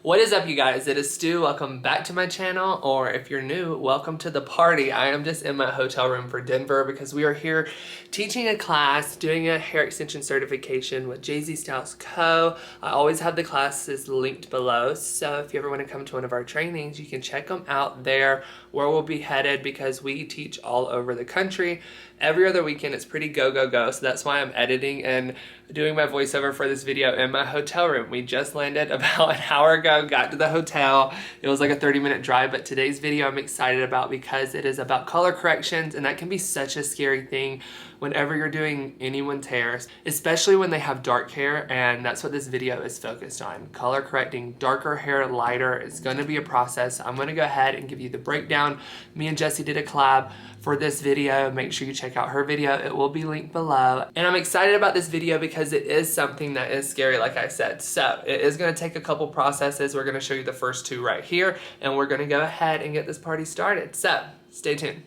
What is up, you guys? It is Stu. Welcome back to my channel, or if you're new, welcome to the party. I am just in my hotel room for Denver because we are here teaching a class, doing a hair extension certification with Jessi Styles Co. I always have the classes linked below, so if you ever want to come to one of our trainings, you can check them out there, where we'll be headed, because we teach all over the country. Every other weekend, it's pretty go, go, go, so that's why I'm editing and doing my voiceover for this video in my hotel room. We just landed about an hour ago, got to the hotel. It was like a 30-minute drive, but today's video I'm excited about because it is about color corrections, and that can be such a scary thing whenever you're doing anyone's hair, especially when they have dark hair, and that's what this video is focused on. Color correcting darker hair, lighter. It's gonna be a process. I'm gonna go ahead and give you the breakdown. Me and Jessi did a collab for this video. Make sure you check out her video. It will be linked below. And I'm excited about this video because it is something that is scary, like I said. So it is gonna take a couple processes. We're gonna show you the first two right here, and we're gonna go ahead and get this party started. So stay tuned.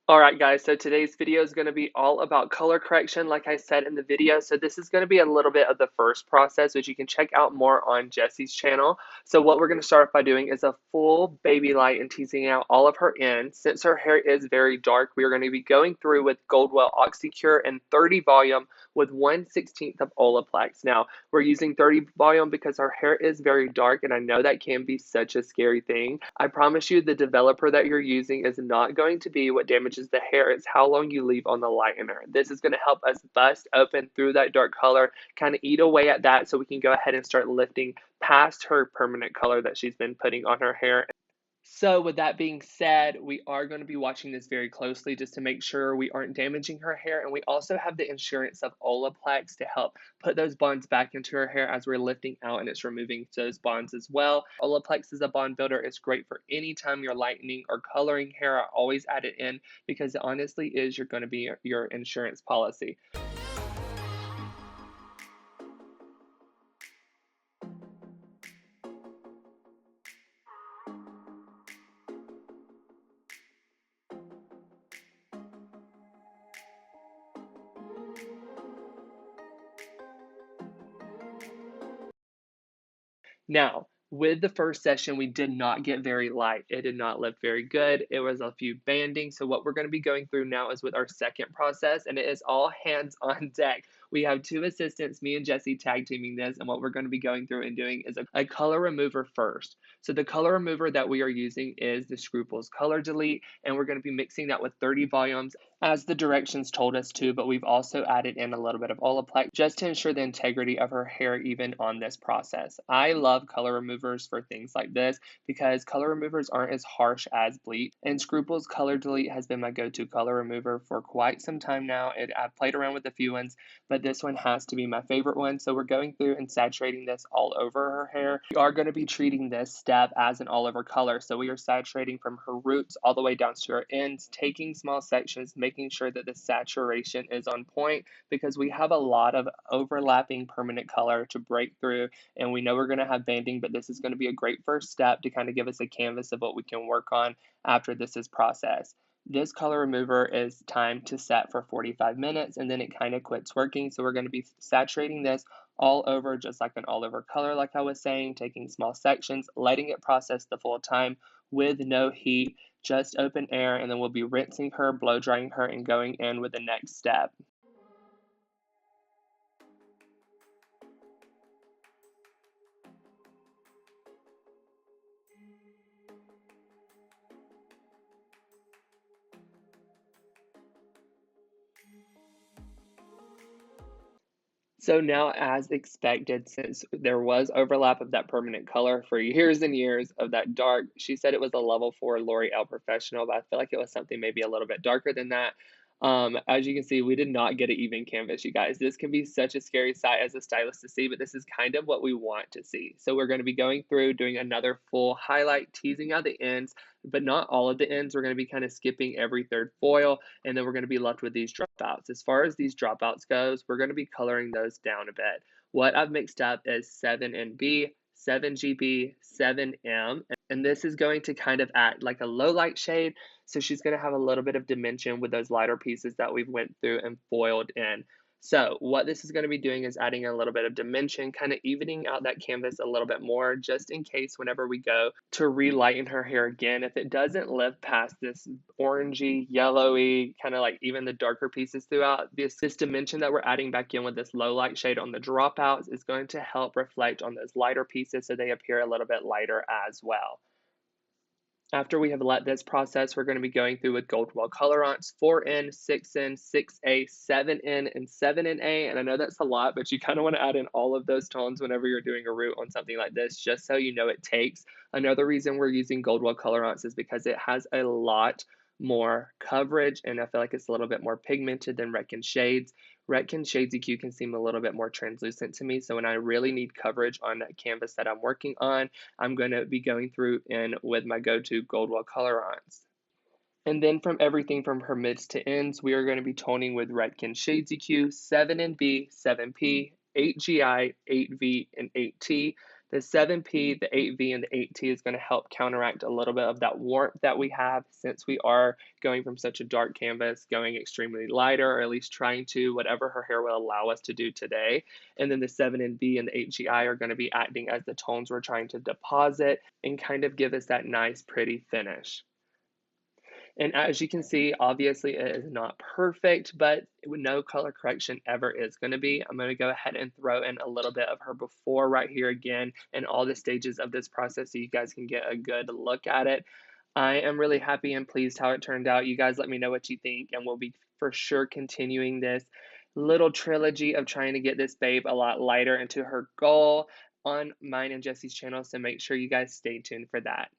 Alright guys, so today's video is going to be all about color correction, like I said in the video. So this is going to be a little bit of the first process, which you can check out more on Jessi's channel. So what we're going to start off by doing is a full baby light and teasing out all of her ends. Since her hair is very dark, we are going to be going through with Goldwell Oxycure and 30 volume with 1/16 of Olaplex. Now, we're using 30 volume because our hair is very dark, and I know that can be such a scary thing. I promise you the developer that you're using is not going to be what damages the hair. It's how long you leave on the lightener. This is going to help us bust open through that dark color, kind of eat away at that, so we can go ahead and start lifting past her permanent color that she's been putting on her hair. So with that being said, we are going to be watching this very closely just to make sure we aren't damaging her hair. And we also have the insurance of Olaplex to help put those bonds back into her hair as we're lifting out, and it's removing those bonds as well. Olaplex is a bond builder. It's great for any time you're lightening or coloring hair. I always add it in because it honestly is going to be your insurance policy. Now, with the first session, we did not get very light. It did not look very good. It was a few banding. So what we're going to be going through now is with our second process, and it is all hands on deck. We have two assistants, me and Jessi, tag teaming this, and what we're going to be going through and doing is a color remover first. So the color remover that we are using is the Scruples Color Delete, and we're going to be mixing that with 30 volumes as the directions told us to, but we've also added in a little bit of Olaplex just to ensure the integrity of her hair even on this process. I love color removers for things like this because color removers aren't as harsh as bleach, and Scruples Color Delete has been my go-to color remover for quite some time now. I've played around with a few ones, but this one has to be my favorite one. So we're going through and saturating this all over her hair. We are going to be treating this step as an all-over color. So we are saturating from her roots all the way down to her ends, taking small sections, making sure that the saturation is on point because we have a lot of overlapping permanent color to break through, and we know we're going to have banding, but this is going to be a great first step to kind of give us a canvas of what we can work on after this is processed. This color remover is timed to set for 45 minutes, and then it kind of quits working. So we're going to be saturating this all over, just like an all over color, like I was saying, taking small sections, letting it process the full time with no heat, just open air, and then we'll be rinsing her, blow drying her, and going in with the next step. So now, as expected, since there was overlap of that permanent color for years and years of that dark, she said it was a level 4 L'Oreal Professional, but I feel like it was something maybe a little bit darker than that. As you can see, we did not get an even canvas, you guys. This can be such a scary sight as a stylist to see, but this is kind of what we want to see. So we're going to be going through, doing another full highlight, teasing out the ends, but not all of the ends. We're going to be kind of skipping every third foil, and then we're going to be left with these dropouts. As far as these dropouts goes, we're going to be coloring those down a bit. What I've mixed up is 7NB, 7GB, 7M, and this is going to kind of act like a low light shade, so she's going to have a little bit of dimension with those lighter pieces that we've went through and foiled in. So what this is going to be doing is adding a little bit of dimension, kind of evening out that canvas a little bit more, just in case whenever we go to relighten her hair again, if it doesn't live past this orangey, yellowy, kind of like even the darker pieces throughout, this dimension that we're adding back in with this low light shade on the dropouts is going to help reflect on those lighter pieces so they appear a little bit lighter as well. After we have let this process, we're going to be going through with Goldwell colorants, 4N, 6N, 6A, 7N, and 7NA. And I know that's a lot, but you kind of want to add in all of those tones whenever you're doing a root on something like this, just so you know it takes. Another reason we're using Goldwell colorants is because it has a lot more coverage, and I feel like it's a little bit more pigmented than Redken Shades. Redken Shades EQ can seem a little bit more translucent to me, so when I really need coverage on that canvas that I'm working on, I'm going to be going through in with my go-to Goldwell colorants. And then from everything from her mids to ends, we are going to be toning with Redken Shades EQ, 7NB, 7P, 8GI, 8V, and 8T. The 7P, the 8V, and the 8T is going to help counteract a little bit of that warmth that we have since we are going from such a dark canvas, going extremely lighter, or at least trying to, whatever her hair will allow us to do today. And then the 7NB and the 8GI are going to be acting as the tones we're trying to deposit and kind of give us that nice, pretty finish. And as you can see, obviously it is not perfect, but no color correction ever is going to be. I'm going to go ahead and throw in a little bit of her before right here again in all the stages of this process so you guys can get a good look at it. I am really happy and pleased how it turned out. You guys let me know what you think, and we'll be for sure continuing this little trilogy of trying to get this babe a lot lighter into her goal on mine and Jessi's channel, so make sure you guys stay tuned for that.